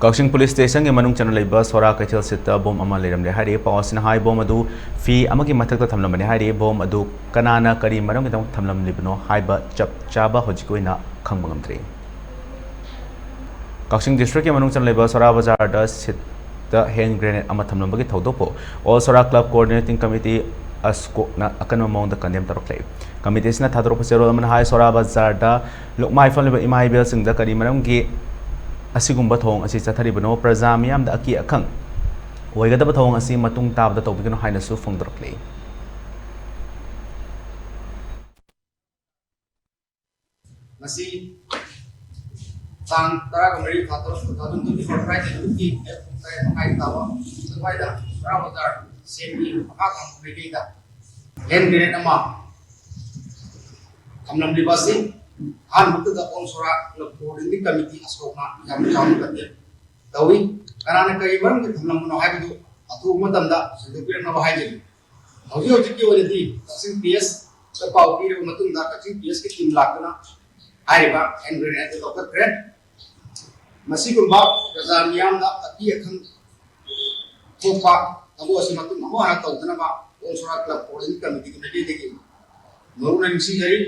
Kakching police station के मनुंग चन लेब सोरा Kaithal seat बोम अमा लेरमले हारि पावसिन हाई बोम अदु फी अमगी मथक्ता थमलमने हारि बोम अदु कनाना करी मरम गिदम थमलमलिबनो हाइबा चप चाबा होजिक ओइना खंग मंगमद्रे कक्सिंग डिस्ट्रिक्ट के मनुंग चन लेब सोरा बाजार द सिट हैंड ग्रेनेड अमा थमलमबगी थौदोपो ऑल सोरा क्लब कोऑर्डिनेटिंग कमिटी अस्कोना अकन मौंद कंडेम तरोक्ले कमिटीसना थादरोप सेरो अमन हाई सोरा बाजार द लुकमाई फलबा इमाइबेल सिंग द करी मरमगी असिगुम्बा थोंग असि चथरिबनो प्रजा मियाम द अकी अखंग ओइगदब थोंग असि मतुंग ताबदा तौबिगनो हाइनसु फोंदरक्ले मसी तांग तरा गमरी खातर खातुन तुति फॉरफ्राइड तुति हाइ तावा सवाइदा रावदार सेमी अका काम बेगेदा हेन ग्रेड अमा हमलम लिबासी हान मुक्त द ओन सोरा कोऑर्डिनेटिंग कमिटी अस्कोना याम जाम कते तवी कनाना कई मरम के हमलम नो हाइबदु अथु मतमदा सदुपिर न हाइजे हौजी हौजी के वलेदी कसिंग पीएस द पाउ पीर मतुंग दा कसिंग पीएस के टीम लाकना हाइबा एन ग्रेड तो कत्रे मसी गुम्बा प्रजा मियाम दा अकी अखन थोपा तबो असि मतुंग हो हाना तौदना बा ओन सोरा क्लब कोऑर्डिनेटिंग कमिटी के बेगे देगी मरुना निसी जरी